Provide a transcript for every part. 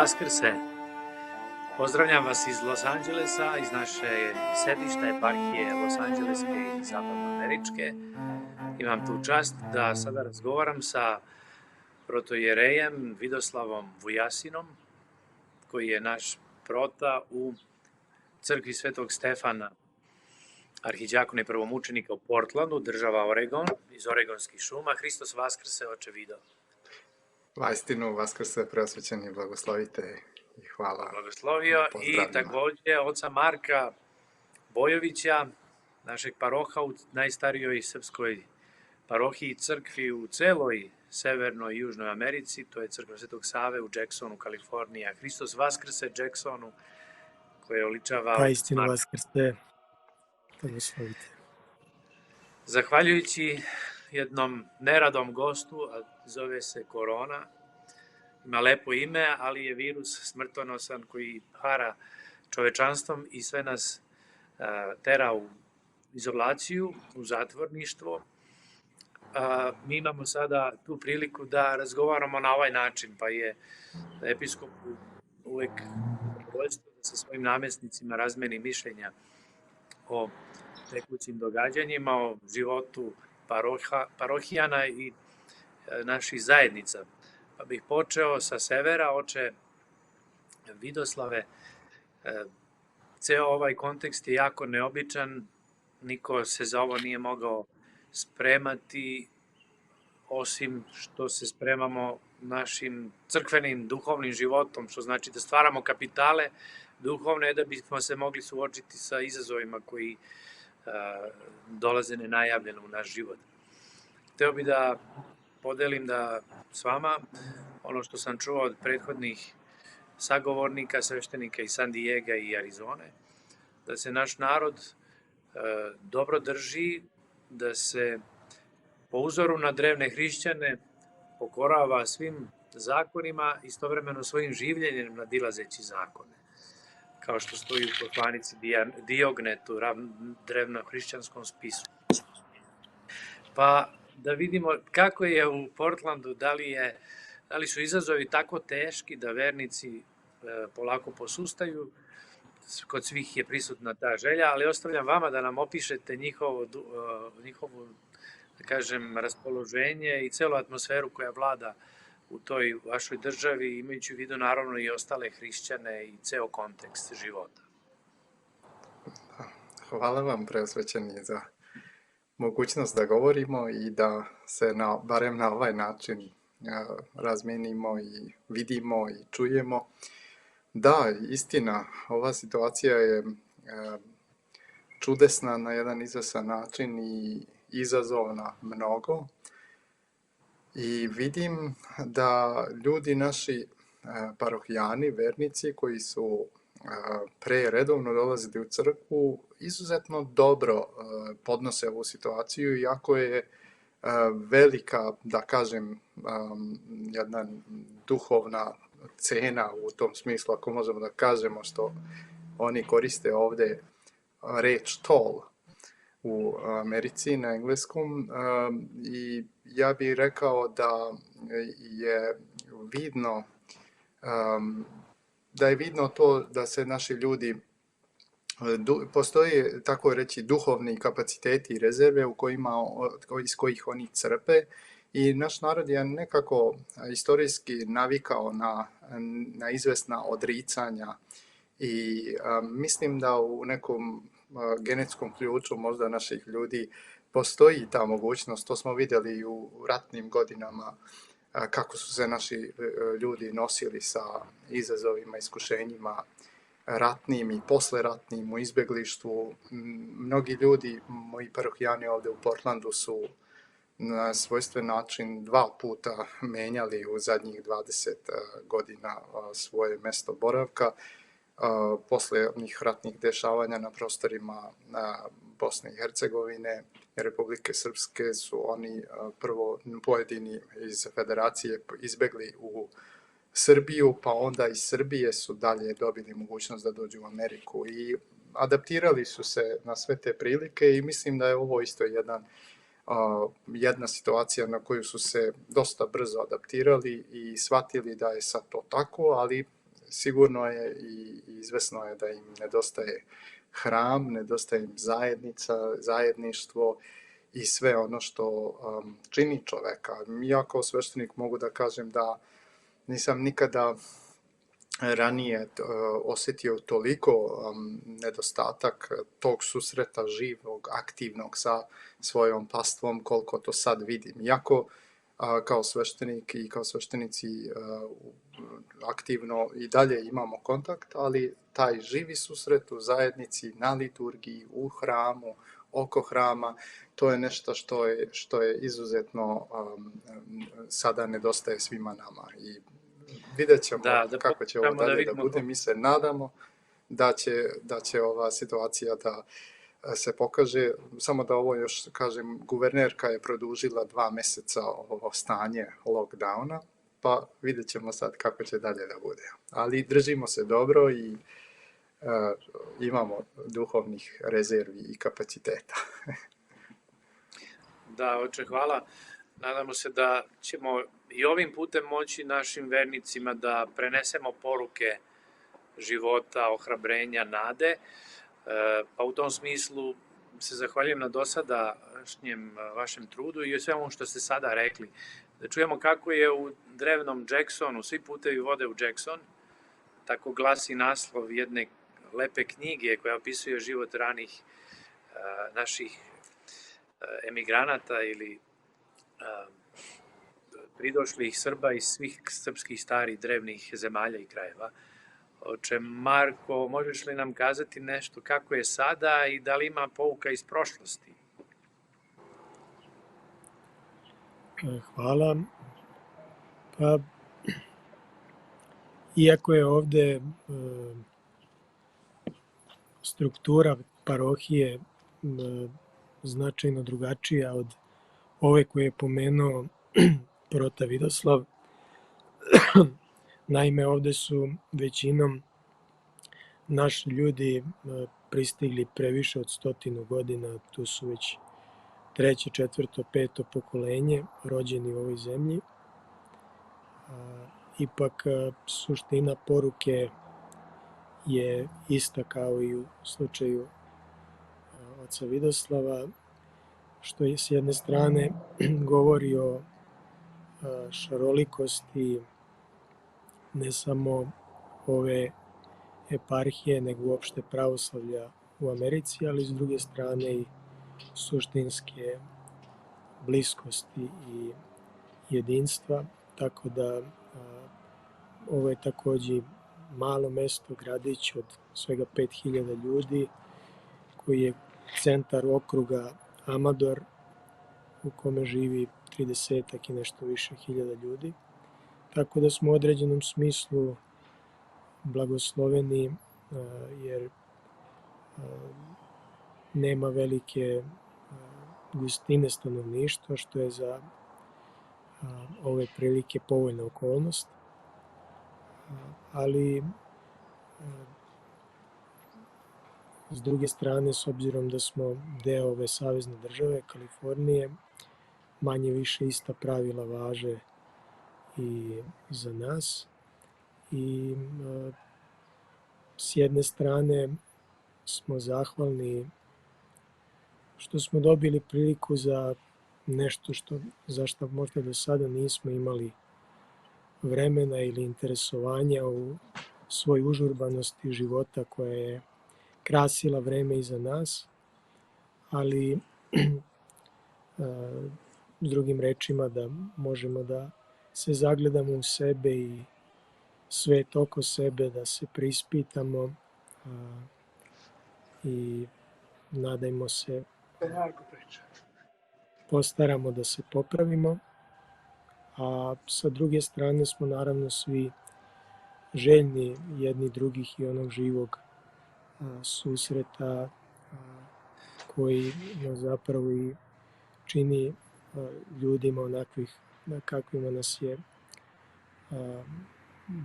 Vaskrse! Pozdravljam vas iz Los Angelesa, iz naše sedišta eparhije Los Angeleske i Zapadnoameričke. Imam tu čast da sada razgovaram sa protojerejem Vidoslavom Vujasinom, koji je naš prota u crkvi Svetog Stefana, arhiđakona i prvomučenika u Portlandu, država Oregon, iz Oregonskih šuma. Hristos Vaskrse, oče Vido. Vaistinu, Vaskrse, preosvećeni, blagoslovite i hvala. Blagoslovio i takođe oca Marka Bojovića, našeg paroha u najstarijoj srpskoj parohiji crkvi u celoj Severnoj i Južnoj Americi, to je crkva Svetog Save u Jacksonu, Kalifornija. Hristos Vaskrse Jacksonu, koje oličava... Vaistinu Vaskrse, blagoslovite. Zahvaljujući jednom neradom gostu, a zove se korona, ima lepo ime, ali je virus smrtonosan koji hara čovečanstvom i sve nas tera u izolaciju, u zatvorništvo. Mi imamo sada tu priliku da razgovaramo na ovaj način, pa je episkop uvek zadovoljstvo da sa svojim namestnicima razmeni mišljenja o tekućim događanjima, o životu parohijana i naših zajednica. Pa bih počeo sa severa, oče Vidoslave. Ceo ovaj kontekst je jako neobičan, niko se za ovo nije mogao spremati, osim što se spremamo našim crkvenim, duhovnim životom, što znači da stvaramo kapitale duhovne da bismo se mogli suočiti sa izazovima koji dolaze nenajavljeno u naš život. Hteo bih da podelim s vama ono što sam čuo od prethodnih sagovornika, sveštenika iz San Diega i Arizone, da se naš narod dobro drži, da se po uzoru na drevne hrišćane pokorava svim zakonima, istovremeno svojim življenjem nadilazeći zakone. Kao što stoji u poslanici Diognetu, drevno hrišćanskom spisu. Pa da vidimo kako je u Portlandu, da li su izazovi tako teški da vernici polako posustaju, kod svih je prisutna ta želja, ali ostavljam vama da nam opišete njihovo, da kažem, raspoloženje i celu atmosferu koja vlada u toj vašoj državi, imajući u vidu naravno i ostale hrišćane i ceo kontekst života. Hvala vam, preosvećeni, za mogućnost da govorimo i da se barem na ovaj način razmenimo i vidimo i čujemo. Da, istina, ova situacija je čudesna na jedan izvesan način i izazovna mnogo. I vidim da ljudi naši parohijani, vernici koji su pre redovno dolazili u crkvu, izuzetno dobro podnose ovu situaciju, iako je velika, da kažem, jedna duhovna cena u tom smislu, ako možemo da kažemo, što oni koriste ovde reč toll u Americi na engleskom, i ja bih rekao da je vidno to da se naši ljudi, postoje, tako reći, duhovni kapaciteti i rezerve iz kojih oni crpe, i naš narod je nekako istorijski navikao na izvesna odricanja i mislim da u nekom genetskom ključu možda naših ljudi postoji ta mogućnost. To smo vidjeli u ratnim godinama, kako su se naši ljudi nosili sa izazovima, iskušenjima ratnim i posleratnim, u izbeglištvu. Mnogi ljudi, moji parohijani ovde u Portlandu, su na svojstven način 2 puta menjali u zadnjih 20 godina svoje mesto boravka. Posle onih ratnih dešavanja na prostorima Bosne i Hercegovine i Republike Srpske su oni prvo pojedini iz federacije izbegli u Srbiju, pa onda iz Srbije su dalje dobili mogućnost da dođu u Ameriku i adaptirali su se na sve te prilike, i mislim da je ovo isto jedna situacija na koju su se dosta brzo adaptirali i shvatili da je sad to tako, ali sigurno je i izvesno je da im nedostaje hram, nedostaje im zajednica, zajedništvo i sve ono što čini čoveka. Ja kao sveštenik mogu da kažem da nisam nikada ranije osjetio toliko nedostatak tog susreta živog, aktivnog sa svojom pastvom koliko to sad vidim. Iako kao sveštenik i kao sveštenici aktivno i dalje imamo kontakt, ali taj živi susret u zajednici, na liturgiji, u hramu, oko hrama, to je nešto što je izuzetno sada nedostaje svima nama. I vidjet ćemo kako će ovo dalje da bude. Mi se nadamo da će ova situacija da se pokaže. Samo da ovo još kažem, guvernerka je produžila 2 meseca ovo stanje lockdowna, pa vidjet ćemo sad kako će dalje da bude. Ali držimo se dobro i imamo duhovnih rezervi i kapaciteta. Da, oče, hvala. Nadamo se da ćemo i ovim putem moći našim vernicima da prenesemo poruke života, ohrabrenja, nade. Pa u tom smislu se zahvaljujem na dosadašnjem vašem trudu i svemu što ste sada rekli. Da čujemo kako je u drevnom Jacksonu, svi putevi vode u Jackson, tako glasi naslov jedne lepe knjige koja opisuje život ranih naših emigranata ili pridošlih Srba iz svih srpskih starih drevnih zemalja i krajeva. Oče Marko, možeš li nam kazati nešto kako je sada i da li ima pouka iz prošlosti? Hvala. Pa, iako je ovde struktura parohije značajno drugačija od ove koje je pomenuo prota Vidoslav, naime ovde su većinom naši ljudi pristigli previše od 100 godina, tu su već 3., 4., 5. pokolenje rođeni u ovoj zemlji. Ipak suština poruke je ista kao i u slučaju oca Vidoslava, što je s jedne strane govori o šarolikosti ne samo ove eparhije, nego uopšte pravoslavlja u Americi, ali s druge strane i suštinske bliskosti i jedinstva, tako da ovo je takođe malo mesto, gradić od svega 5000 ljudi, koji je centar okruga Amador, u kome živi 30 i nešto više hiljada ljudi. Tako da smo u određenom smislu blagosloveni, jer nema velike gustine stanovništva, što je za ove prilike povoljna okolnost. Ali s druge strane, s obzirom da smo deo ove savezne države, Kalifornije, manje više ista pravila važe i za nas. I s jedne strane smo zahvalni što smo dobili priliku za nešto za što možda do sada nismo imali vremena ili interesovanja u svoj užurbanosti života koja je krasila vreme iza nas, ali s drugim rečima da možemo da se zagledamo u sebe i svet oko sebe, da se preispitamo i nadajmo se, postaramo da se popravimo, a sa druge strane smo naravno svi željni jedni drugih i onog živog susreta koji nas zapravo i čini ljudima onakvih kakvima nas je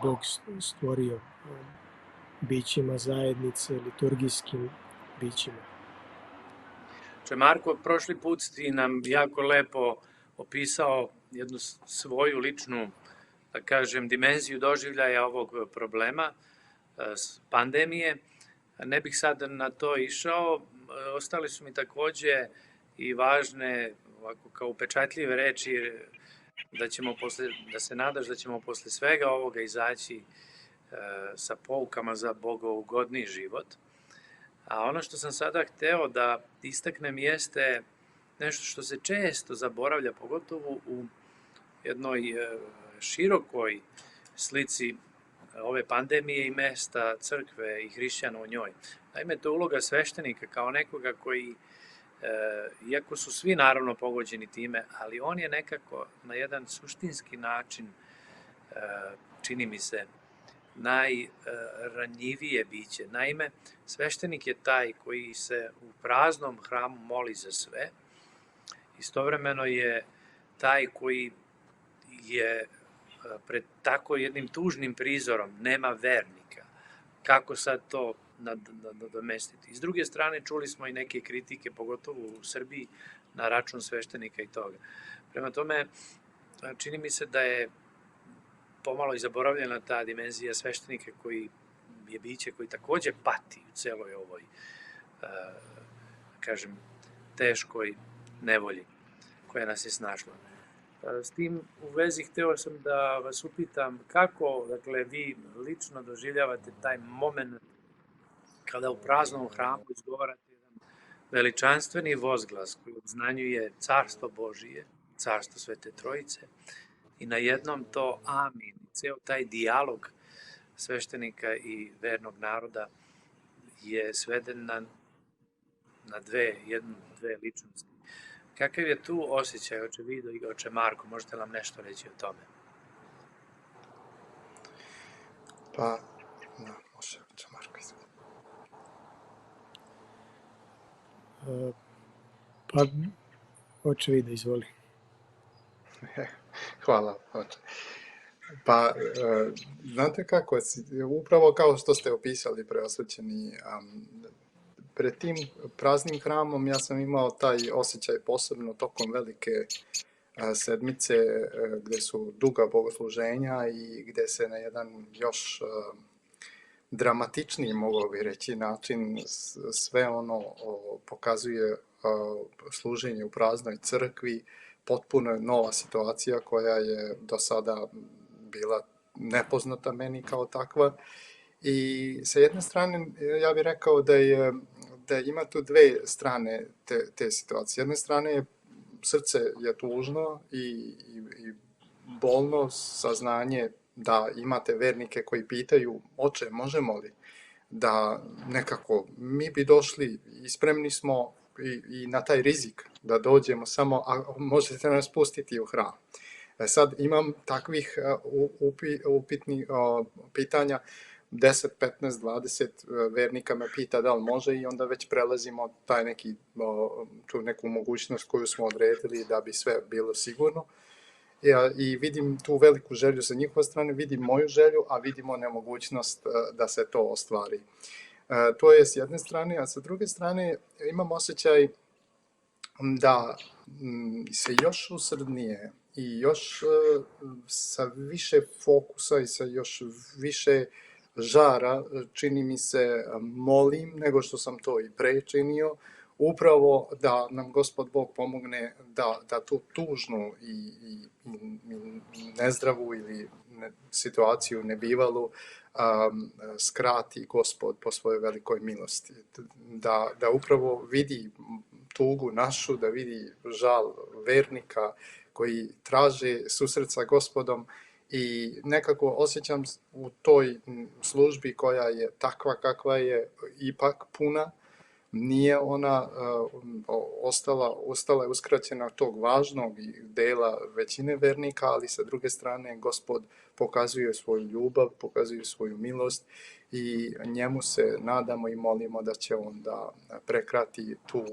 Bog stvorio, bićima zajednice, liturgijskim bićima. Marko, prošli put si nam jako lepo opisao jednu svoju ličnu da kažem, dimenziju doživljaja ovog problema, pandemije. Ne bih sad na to išao. Ostali su mi takođe i važne, ovako kao upečatljive reči, da se nadaš da ćemo posle svega ovoga izaći sa poukama za bogougodniji život. A ono što sam sada hteo da istaknem jeste nešto što se često zaboravlja, pogotovo u jednoj širokoj slici ove pandemije i mesta crkve i hrišćana u njoj. Naime, to je uloga sveštenika kao nekoga koji, iako su svi naravno pogođeni time, ali on je nekako na jedan suštinski način, čini mi se, najranjivije biće. Naime, sveštenik je taj koji se u praznom hramu moli za sve, istovremeno je taj koji je pred tako jednim tužnim prizorom, nema vernika. Kako sad to nadomestiti? S druge strane, čuli smo i neke kritike, pogotovo u Srbiji, na račun sveštenika i toga. Prema tome, čini mi se da je pomalo i zaboravljena ta dimenzija sveštenika koji je biće koji takođe pati u celoj ovoj, kažem, teškoj nevolji koja nas je snašla. S tim u vezi hteo sam da vas upitam kako, dakle, vi lično doživljavate taj moment kada u praznom hramu izgovarate jedan veličanstveni vozglas koji obznanjuje Carstvo Božije, Carstvo Svete Trojice, i na jednom to amin, ceo taj dijalog sveštenika i vernog naroda je sveden na dve ličnosti. Kakav je tu osjećaj, oče Vido i oče Marko? Možete nam nešto reći o tome? Pa, da, može, oče Marko, izvoli. Pa, oče Vido, izvoli. Hvala, oče. Pa, znate kako, upravo kao što ste opisali, preosvećeni, pred tim praznim hramom ja sam imao taj osjećaj posebno tokom velike sedmice gde su duga bogosluženja i gde se na jedan još dramatičniji, mogao bi reći, način sve ono pokazuje služenje u praznoj crkvi, potpuno nova situacija koja je do sada bila nepoznata meni kao takva. I sa jedne strane ja bih rekao da ima tu dve strane te situacije. S jedne strane srce je tužno i bolno saznanje da imate vernike koji pitaju: oče, možemo li da nekako mi bi došli i spremni smo i na taj rizik da dođemo, samo a možete nas pustiti u hram. Sad imam takvih upitnih pitanja, 10, 15, 20 vernika me pita da li može i onda već prelazimo tu neku mogućnost koju smo odredili da bi sve bilo sigurno. I vidim tu veliku želju sa njihove strane, vidim moju želju, a vidimo nemogućnost da se to ostvari. To je s jedne strane, a sa druge strane imam osjećaj da se još usrdnije i još sa više fokusa i sa još više žara, čini mi se, molim nego što sam to i pre činio, upravo da nam Gospod Bog pomogne da tu tužnu i nezdravu ili situaciju nebivalu skrati Gospod po svojoj velikoj milosti. Da upravo vidi tugu našu, da vidi žal vernika koji traže susret sa Gospodom i nekako osjećam u toj službi koja je takva kakva je ipak puna, nije ona ostala uskraćena tog važnog dela većine vernika, ali sa druge strane Gospod pokazuje svoju ljubav, pokazuje svoju milost i njemu se nadamo i molimo da će on da prekrati tu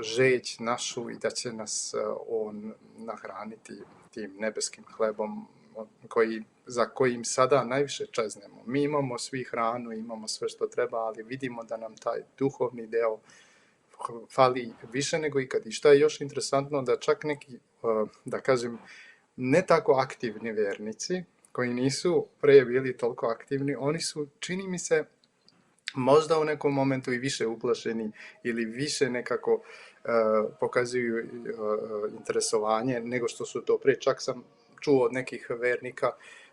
žeć našu i da će nas on nahraniti tim nebeskim hlebom za kojim sada najviše čeznemo. Mi imamo svi hranu, imamo sve što treba, ali vidimo da nam taj duhovni deo fali više nego ikad. I šta je još interesantno, da čak neki, da kažem, ne tako aktivni vjernici, koji nisu prije bili toliko aktivni, oni su, čini mi se, možda u nekom momentu i više uplašeni ili više nekako pokazuju interesovanje nego što su to prije. Čak sam čuo od nekih vernika,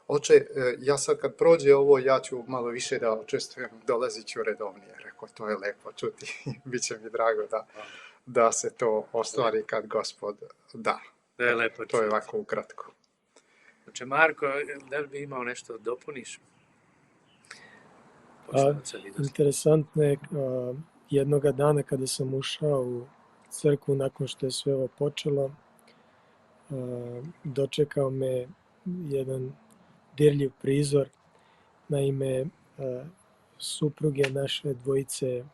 oče, ja sad kad prođe ovo, ja ću malo više da učestvujem, dolazit ću redovnije. Rekao, to je lepo čuti, bit će mi drago da se to ostvari kad Gospod da. To je lepo To je čuti. ovako ukratko. Znači, Marko, da li bi imao nešto da dopuniš? Interesantno je, jednoga dana kada sam ušao u crkvu nakon što je sve ovo počelo, dočekao me jedan dirljiv prizor. Naime, supruge naše dvojice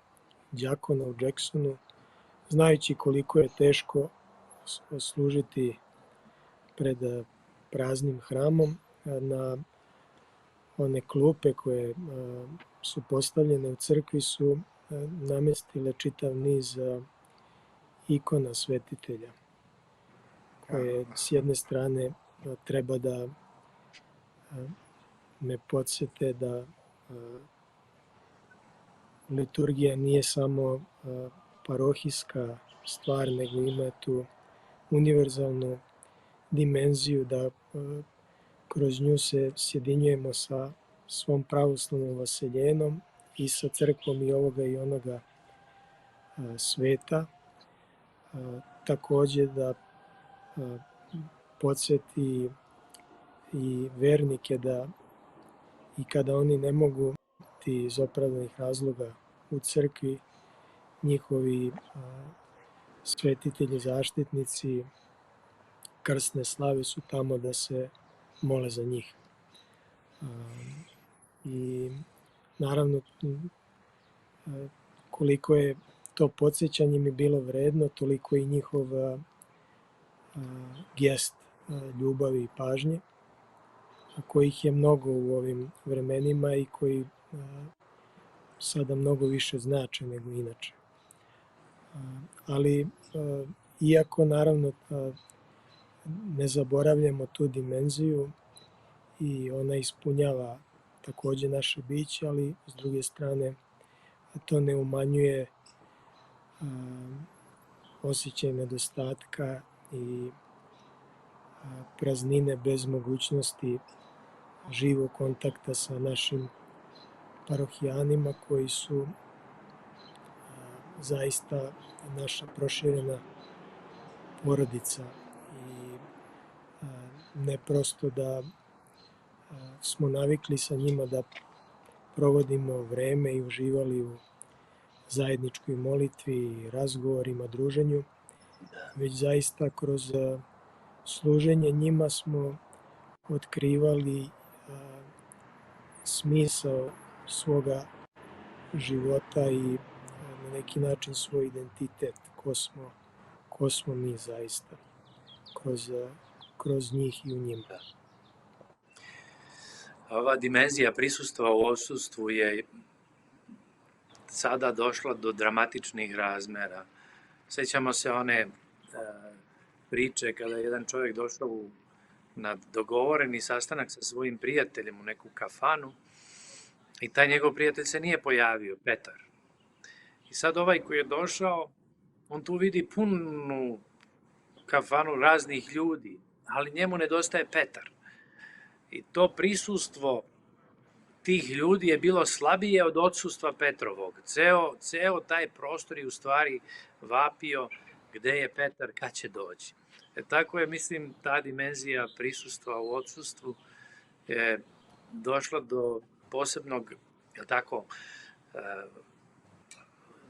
đakona u Jacksonu, znajući koliko je teško služiti pred praznim hramom, na one klupe koje su postavljene u crkvi su namestile čitav niz ikona svetitelja, koje s jedne strane treba da me podsjete da liturgija nije samo parohijska stvar, nego ima tu univerzalnu dimenziju, da kroz nju se sjedinjujemo sa svom pravoslavnom vaseljenom i sa crkvom i ovoga i onoga sveta. Takođe da podsjeti i vernike da i kada oni ne mogu biti iz opravdanih razloga u crkvi, njihovi svetitelji, zaštitnici, krsne slave su tamo da se mole za njih. I naravno, koliko je to podsjećanje mi bilo vredno, toliko i njihov gest ljubavi i pažnje, kojih je mnogo u ovim vremenima i koji sada mnogo više znače nego inače. Ali, iako naravno ne zaboravljamo tu dimenziju i ona ispunjava takođe naše biće, ali s druge strane to ne umanjuje osjećaj nedostatka i praznine bez mogućnosti živog kontakta sa našim parohijanima koji su zaista naša proširena porodica i ne prosto da smo navikli sa njima da provodimo vreme i uživali u zajedničkoj molitvi, razgovorima, druženju, već zaista kroz služenje njima smo otkrivali smisao svoga života i na neki način svoj identitet, ko smo mi zaista kroz njih i u njima. Ova dimenzija prisustva u odsustvu je sada došla do dramatičnih razmera. Sjećamo se one priče kada je jedan čovjek došao na dogovoreni sastanak sa svojim prijateljem u neku kafanu i taj njegov prijatelj se nije pojavio, Petar. I sad ovaj koji je došao, on tu vidi punu kafanu raznih ljudi, ali njemu nedostaje Petar. I to prisustvo tih ljudi je bilo slabije od odsustva Petrovog. Ceo taj prostor je u stvari vapio gde je Petar, kad će doći. Tako je, mislim, ta dimenzija prisustva u odsustvu je došla do posebnog, tako,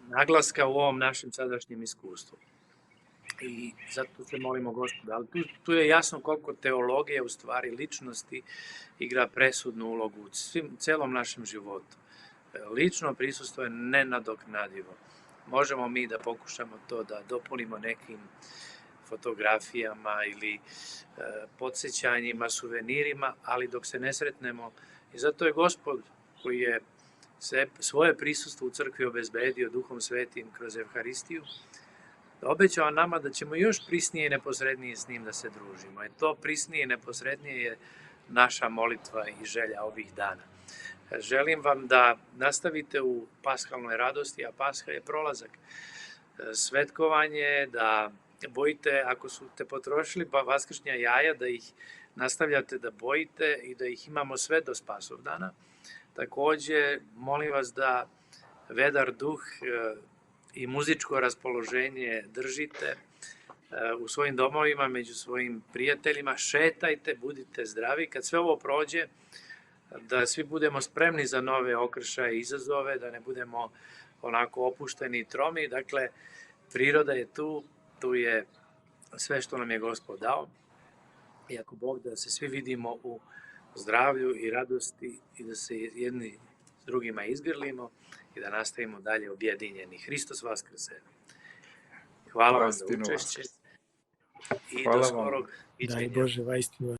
naglaska u ovom našem sadašnjem iskustvu. I zato se molimo Gospoda. Ali tu je jasno koliko teologija, u stvari ličnosti, igra presudnu ulogu u celom našem životu. Lično prisustvo je nenadoknadivo. Možemo mi da pokušamo to da dopunimo nekim fotografijama ili podsjećanjima, suvenirima, ali dok se ne sretnemo. I zato je Gospod, koji je svoje prisustvo u crkvi obezbedio Duhom Svetim kroz Evharistiju, obećao nama da ćemo još prisnije i neposrednije s njim da se družimo. To prisnije i neposrednije je naša molitva i želja ovih dana. Želim vam da nastavite u paskalnoj radosti, a Pasha je prolazak, svetkovanje, da bojite, ako su te potrošili vaskršnja jaja, da ih nastavljate da bojite i da ih imamo sve do Spasovdana. Takođe, molim vas da vedar duh i muzičko raspoloženje držite u svojim domovima, među svojim prijateljima, šetajte, budite zdravi. Kad sve ovo prođe, da svi budemo spremni za nove okršaje i izazove, da ne budemo onako opušteni i tromi. Dakle, priroda je tu, tu je sve što nam je Gospod dao. I ako Bog da se svi vidimo u zdravlju i radosti i da se jedni s drugima izgrlimo i da nastavimo dalje objedinjeni. Hristos Vaskrse. Hvala vam za učešće i do skorog viđenja. Daj Bože, vaistinu.